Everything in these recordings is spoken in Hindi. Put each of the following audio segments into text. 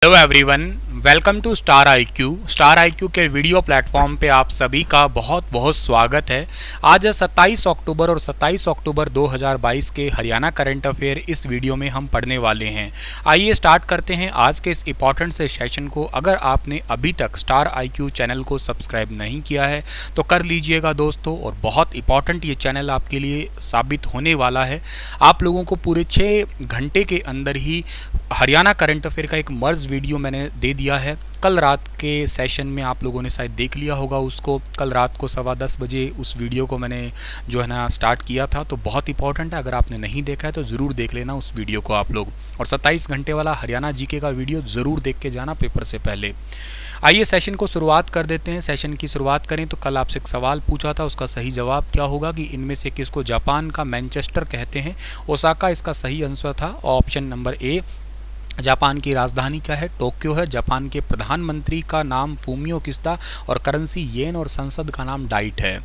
Hello everyone, welcome to star IQ के वीडियो प्लेटफॉर्म पे आप सभी का बहुत बहुत स्वागत है। आज 27 अक्टूबर और 27 अक्टूबर 2022 के हरियाणा करंट अफेयर इस वीडियो में हम पढ़ने वाले हैं। आइए स्टार्ट करते हैं आज के इस इंपॉर्टेंट से सेशन को। अगर आपने अभी तक स्टार आईक्यू चैनल को सब्सक्राइब नहीं किया है तो कर लीजिएगा दोस्तों, और बहुत इंपॉर्टेंट ये चैनल आपके लिए साबित होने वाला है। आप लोगों को पूरे 6 घंटे के अंदर ही हरियाणा करंट अफेयर का एक मर्ज वीडियो मैंने दे दिया है। कल रात के सेशन में आप लोगों ने शायद देख लिया होगा उसको। कल रात को 10:15 बजे उस वीडियो को मैंने जो है ना स्टार्ट किया था, तो बहुत इंपॉर्टेंट है। अगर आपने नहीं देखा है तो ज़रूर देख लेना उस वीडियो को आप लोग, और 27 घंटे वाला हरियाणा जीके का वीडियो ज़रूर देख के जाना पेपर से पहले। आइए सेशन को शुरुआत कर देते हैं। सेशन की शुरुआत करें तो कल आपसे एक सवाल पूछा था, उसका सही जवाब क्या होगा कि इनमें से किसको जापान का मैनचेस्टर कहते हैं। ओसाका इसका सही आंसर था। Option number A. जापान की राजधानी क्या है? टोक्यो है। जापान के प्रधानमंत्री का नाम फूमियो किशिदा और करेंसी येन और संसद का नाम डाइट है।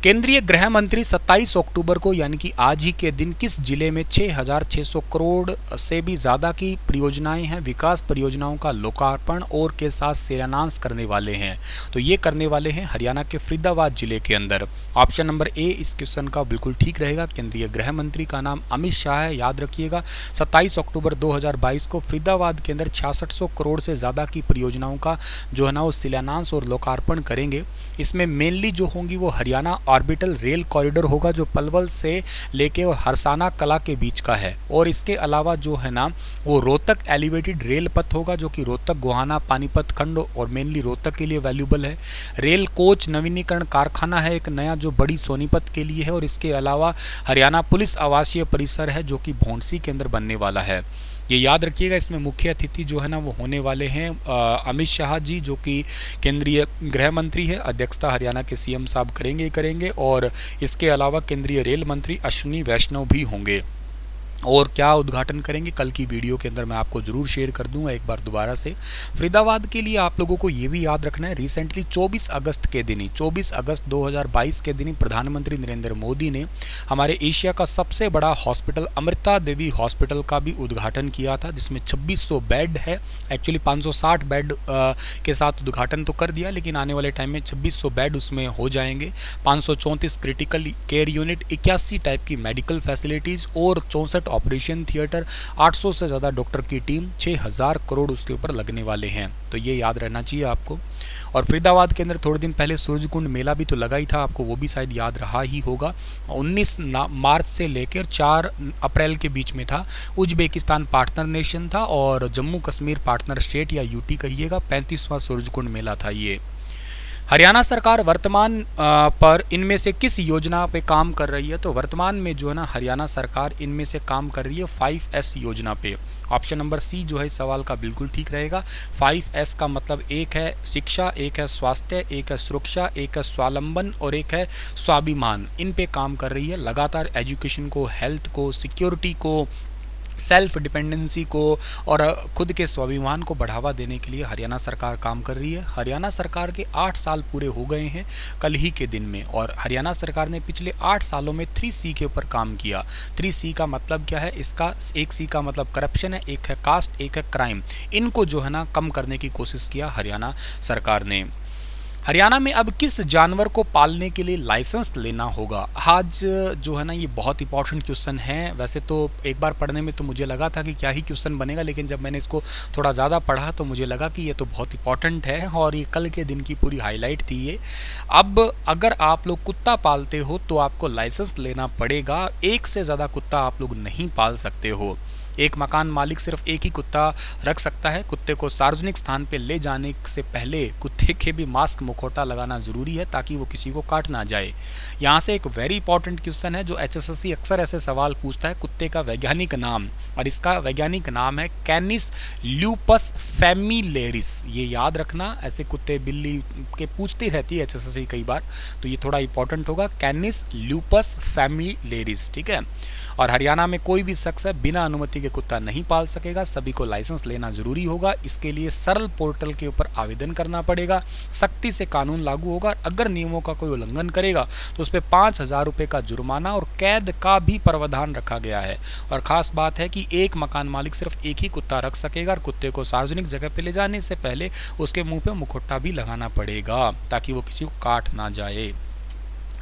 केंद्रीय गृह मंत्री 27 अक्टूबर को यानी कि आज ही के दिन किस जिले में 6,600 करोड़ से भी ज़्यादा की परियोजनाएं हैं, विकास परियोजनाओं का लोकार्पण और के साथ शिलान्यास करने वाले हैं? तो ये करने वाले हैं हरियाणा के फरीदाबाद जिले के अंदर। ऑप्शन नंबर ए इस क्वेश्चन का बिल्कुल ठीक रहेगा। केंद्रीय गृह मंत्री का नाम अमित शाह है, याद रखिएगा। 27 अक्टूबर 2022 को फरीदाबाद के अंदर 6600 करोड़ से ज़्यादा की परियोजनाओं का जो है ना वो शिलान्यास और लोकार्पण करेंगे। इसमें मेनली जो होंगी वो हरियाणा ऑर्बिटल रेल कॉरिडोर होगा, जो पलवल से लेके और हरसाना कला के बीच का है। और इसके अलावा जो है ना वो रोहतक एलिवेटेड रेल पथ होगा, जो कि रोहतक गोहाना पानीपत खंड और मेनली रोहतक के लिए वैल्यूबल है। रेल कोच नवीनीकरण कारखाना है एक नया, जो बड़ी सोनीपत के लिए है। और इसके अलावा हरियाणा पुलिस आवासीय परिसर है, जो कि भौंडसी के अंदर बनने वाला है। ये याद रखिएगा। इसमें मुख्य अतिथि जो है ना वो होने वाले हैं अमित शाह जी, जो कि केंद्रीय गृह मंत्री है। अध्यक्षता हरियाणा के सीएम साहब करेंगे और इसके अलावा केंद्रीय रेल मंत्री अश्विनी वैष्णव भी होंगे। और क्या उद्घाटन करेंगे कल की वीडियो के अंदर मैं आपको ज़रूर शेयर कर दूंगा एक बार दोबारा से। फरीदाबाद के लिए आप लोगों को ये भी याद रखना है, रिसेंटली 24 अगस्त के दिन ही 24 अगस्त 2022 के दिन ही प्रधानमंत्री नरेंद्र मोदी ने हमारे एशिया का सबसे बड़ा हॉस्पिटल अमृता देवी हॉस्पिटल का भी उद्घाटन किया था, जिसमें 2600 बेड है। एक्चुअली 560 बेड के साथ उद्घाटन तो कर दिया, लेकिन आने वाले टाइम में 2600 बेड उसमें हो जाएंगे। 534 क्रिटिकल केयर यूनिट, 81 टाइप की मेडिकल फैसिलिटीज़ और 64 ऑपरेशन थिएटर, 800 से ज़्यादा डॉक्टर की टीम, 6000 करोड़ उसके ऊपर लगने वाले हैं। तो ये याद रहना चाहिए आपको। और फरीदाबाद के अंदर थोड़े दिन पहले सूरजकुंड मेला भी तो लगा ही था, आपको वो भी शायद याद रहा ही होगा। 19 मार्च से लेकर 4 अप्रैल के बीच में था। उज्बेकिस्तान पार्टनर नेशन था और जम्मू कश्मीर पार्टनर स्टेट या यूटी कहिएगा। 35वां सूरजकुंड मेला था ये। हरियाणा सरकार वर्तमान पर इनमें से किस योजना पे काम कर रही है? तो वर्तमान में जो है ना हरियाणा सरकार इनमें से काम कर रही है 5S योजना पे। ऑप्शन नंबर सी जो है इस सवाल का बिल्कुल ठीक रहेगा। 5S का मतलब एक है शिक्षा, एक है स्वास्थ्य, एक है सुरक्षा, एक है स्वावलंबन और एक है स्वाभिमान। इन पे काम कर रही है लगातार। एजुकेशन को, हेल्थ को, सिक्योरिटी को, सेल्फ डिपेंडेंसी को और खुद के स्वाभिमान को बढ़ावा देने के लिए हरियाणा सरकार काम कर रही है। हरियाणा सरकार के 8 साल पूरे हो गए हैं कल ही के दिन में, और हरियाणा सरकार ने पिछले 8 सालों में 3C के ऊपर काम किया। 3C का मतलब क्या है? इसका एक C का मतलब करप्शन है, एक है कास्ट, एक है क्राइम। इनको जो है ना कम करने की कोशिश किया हरियाणा सरकार ने। हरियाणा में अब किस जानवर को पालने के लिए लाइसेंस लेना होगा? आज जो है ना ये बहुत इंपॉर्टेंट क्वेश्चन है। वैसे तो एक बार पढ़ने में तो मुझे लगा था कि क्या ही क्वेश्चन बनेगा, लेकिन जब मैंने इसको थोड़ा ज़्यादा पढ़ा तो मुझे लगा कि ये तो बहुत इंपॉर्टेंट है और ये कल के दिन की पूरी हाईलाइट थी ये। अब अगर आप लोग कुत्ता पालते हो तो आपको लाइसेंस लेना पड़ेगा। एक से ज़्यादा कुत्ता आप लोग नहीं पाल सकते हो। एक मकान मालिक सिर्फ एक ही कुत्ता रख सकता है। कुत्ते को सार्वजनिक स्थान पे ले जाने से पहले कुत्ते के भी मास्क मुखौटा लगाना जरूरी है, ताकि वो किसी को काट ना जाए। यहाँ से एक वेरी इंपॉर्टेंट क्वेश्चन है जो HSSC अक्सर ऐसे सवाल पूछता है, कुत्ते का वैज्ञानिक नाम, और इसका वैज्ञानिक नाम है कैनिस ल्यूपस फैमिलियरिस। ये याद रखना, ऐसे कुत्ते बिल्ली के पूछती रहती है HSSC कई बार, तो ये थोड़ा इंपॉर्टेंट होगा, कैनिस ल्यूपस फैमिलियरिस, ठीक है। और हरियाणा में कोई भी शख्स है बिना अनुमति के कुत्ता नहीं पाल सकेगा, सभी को लाइसेंस लेना जरूरी होगा। इसके लिए सरल पोर्टल के ऊपर आवेदन करना पड़ेगा, सख्ती से कानून लागू होगा। अगर नियमों का कोई उल्लंघन करेगा तो उस पर 5,000 रुपये का जुर्माना और कैद का भी प्रावधान रखा गया है। और खास बात है कि एक मकान मालिक सिर्फ एक ही कुत्ता रख सकेगा और कुत्ते को सार्वजनिक जगह पर ले जाने से पहले उसके मुंह पे मुखौटा भी लगाना पड़ेगा ताकि वो किसी को काट ना जाए।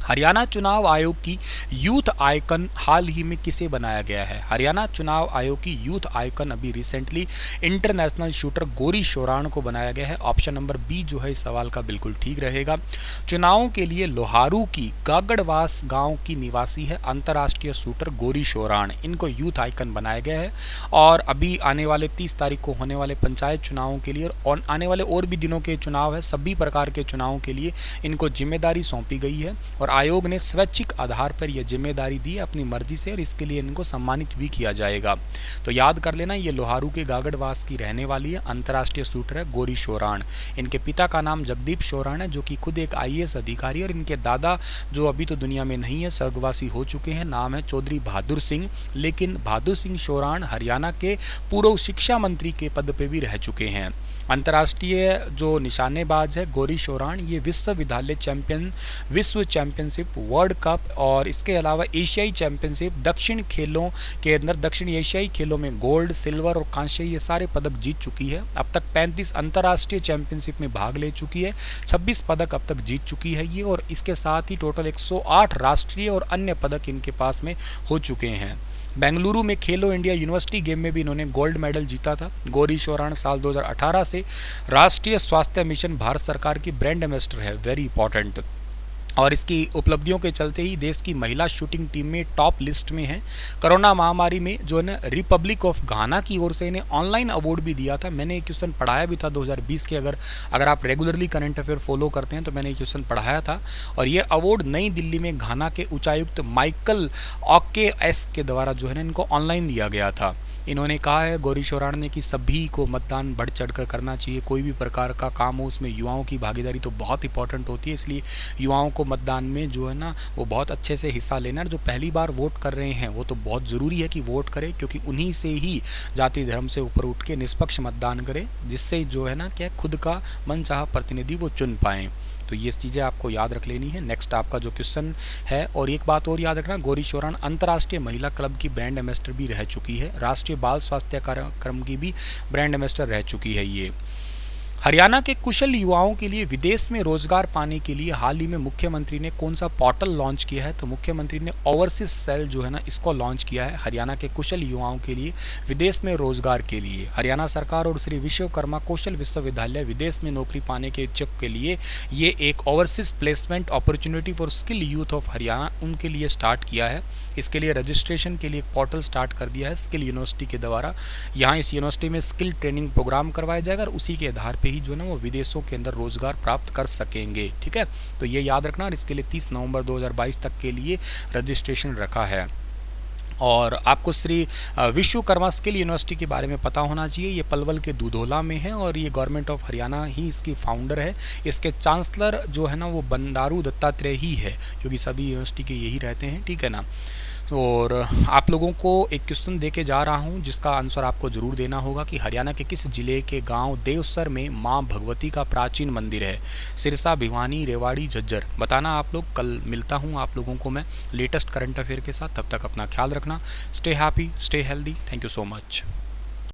हरियाणा चुनाव आयोग की यूथ आइकन हाल ही में किसे बनाया गया है? हरियाणा चुनाव आयोग की यूथ आइकन अभी recently international shooter Gauri Shoran को बनाया गया है। ऑप्शन नंबर बी जो है इस सवाल का बिल्कुल ठीक रहेगा। चुनावों के लिए लोहारू की गागड़वास गांव की निवासी है अंतर्राष्ट्रीय शूटर गौरी शोराण, इनको यूथ आइकन बनाया गया है। और अभी आने वाले 30 तारीख को होने वाले पंचायत चुनावों के लिए और आने वाले और भी दिनों के चुनाव है, सभी प्रकार के चुनावों के लिए इनको जिम्मेदारी सौंपी गई है और आयोग ने स्वैच्छिक आधार पर यह जिम्मेदारी दी अपनी मर्जी से और इसके लिए इनको सम्मानित भी किया जाएगा। तो याद कर लेना, ये लोहारू के गागड़वास की रहने वाली है, अंतर्राष्ट्रीय शूटर है गौरी शोराण। इनके पिता का नाम जगदीप शोराण है जो कि खुद एक IAS अधिकारी, और इनके दादा जो अभी तो दुनिया में नहीं है, स्वर्गवासी हो चुके हैं, नाम है चौधरी बहादुर सिंह। लेकिन बहादुर सिंह शोराण हरियाणा के पूर्व शिक्षा मंत्री के पद पे भी रह चुके हैं। अंतर्राष्ट्रीय जो निशानेबाज है गौरी शोराण, ये विश्व चैंपियनशिप, वर्ल्ड कप और इसके अलावा एशियाई चैंपियनशिप, दक्षिण खेलों के अंदर दक्षिण एशियाई खेलों में गोल्ड, सिल्वर और कांस्य ये सारे पदक जीत चुकी है। अब तक 35 अंतर्राष्ट्रीय चैंपियनशिप में भाग ले चुकी है, 26 पदक अब तक जीत चुकी है ये, और इसके साथ ही टोटल 108 राष्ट्रीय और अन्य पदक इनके पास में हो चुके हैं। बेंगलुरु में खेलो इंडिया यूनिवर्सिटी गेम में भी इन्होंने गोल्ड मेडल जीता था। गौरी शोराण साल 2018 से राष्ट्रीय स्वास्थ्य मिशन भारत सरकार की ब्रांड एम्बेसडर है, वेरी इंपॉर्टेंट, और इसकी उपलब्धियों के चलते ही देश की महिला शूटिंग टीम में टॉप लिस्ट में है। कोरोना महामारी में जो है ना रिपब्लिक ऑफ घाना की ओर से इन्हें ऑनलाइन अवार्ड भी दिया था। मैंने एक क्वेश्चन पढ़ाया भी था 2020 के, अगर आप रेगुलरली करंट अफेयर फॉलो करते हैं तो मैंने एक क्वेश्चन पढ़ाया था। और ये अवार्ड नई दिल्ली में घाना के उच्चायुक्त माइकल ऑके के द्वारा जो है ना इनको ऑनलाइन दिया गया था। इन्होंने कहा है गौरी शोराण ने कि सभी को मतदान बढ़ चढ़ कर करना चाहिए, कोई भी प्रकार का काम हो उसमें युवाओं की भागीदारी तो बहुत इंपॉर्टेंट होती है, इसलिए युवाओं को मतदान में जो है ना वो बहुत अच्छे से हिस्सा लेना। जो पहली बार वोट कर रहे हैं वो तो बहुत ज़रूरी है कि वोट करें, क्योंकि उन्हीं से ही जाति धर्म से ऊपर उठ के निष्पक्ष मतदान करें, जिससे जो है ना क्या खुद का मनचाहा प्रतिनिधि वो चुन पाएँ। तो ये चीज़ें आपको याद रख लेनी है। नेक्स्ट आपका जो क्वेश्चन है, और एक बात और याद रखना, गौरी शोराण अंतर्राष्ट्रीय महिला क्लब की ब्रांड एम्बेसडर भी रह चुकी है, राष्ट्रीय बाल स्वास्थ्य कार्यक्रम की भी ब्रांड एम्बेसडर रह चुकी है ये। हरियाणा के कुशल युवाओं के लिए विदेश में रोजगार पाने के लिए हाल ही में मुख्यमंत्री ने कौन सा पोर्टल लॉन्च किया है? तो मुख्यमंत्री ने ओवरसीज सेल जो है ना इसको लॉन्च किया है हरियाणा के कुशल युवाओं के लिए विदेश में रोजगार के लिए। हरियाणा सरकार और श्री विश्वकर्मा कौशल विश्वविद्यालय विदेश में नौकरी पाने के इच्छुक के लिए ये एक overseas placement opportunity for skill youth of Haryana उनके लिए स्टार्ट किया है। इसके लिए रजिस्ट्रेशन के लिए एक पोर्टल स्टार्ट कर दिया है स्किल यूनिवर्सिटी के द्वारा। यहाँ इस यूनिवर्सिटी में स्किल ट्रेनिंग प्रोग्राम करवाया जाएगा और उसी के आधार पे ही जो है ना वो विदेशों के अंदर रोजगार प्राप्त कर सकेंगे। ठीक है, तो ये याद रखना, और इसके लिए 30 नवंबर 2022 तक के लिए रजिस्ट्रेशन रखा है। और आपको श्री विश्वकर्मा स्किल यूनिवर्सिटी के बारे में पता होना चाहिए। ये पलवल के दूधोला में है और ये गवर्नमेंट ऑफ हरियाणा ही इसकी फाउंडर है। इसके चांसलर जो है ना वो बंडारू दत्तात्रेय ही है, क्योंकि सभी यूनिवर्सिटी के यही रहते हैं। ठीक है ना। और आप लोगों को एक क्वेश्चन दे के जा रहा हूं जिसका आंसर आपको ज़रूर देना होगा कि हरियाणा के किस जिले के गांव देवसर में मां भगवती का प्राचीन मंदिर है? सिरसा, भिवानी, रेवाड़ी, झज्जर, बताना आप लोग। कल मिलता हूं आप लोगों को मैं लेटेस्ट करंट अफेयर के साथ। तब तक अपना ख्याल रखना। Stay happy, stay healthy. Thank you so much.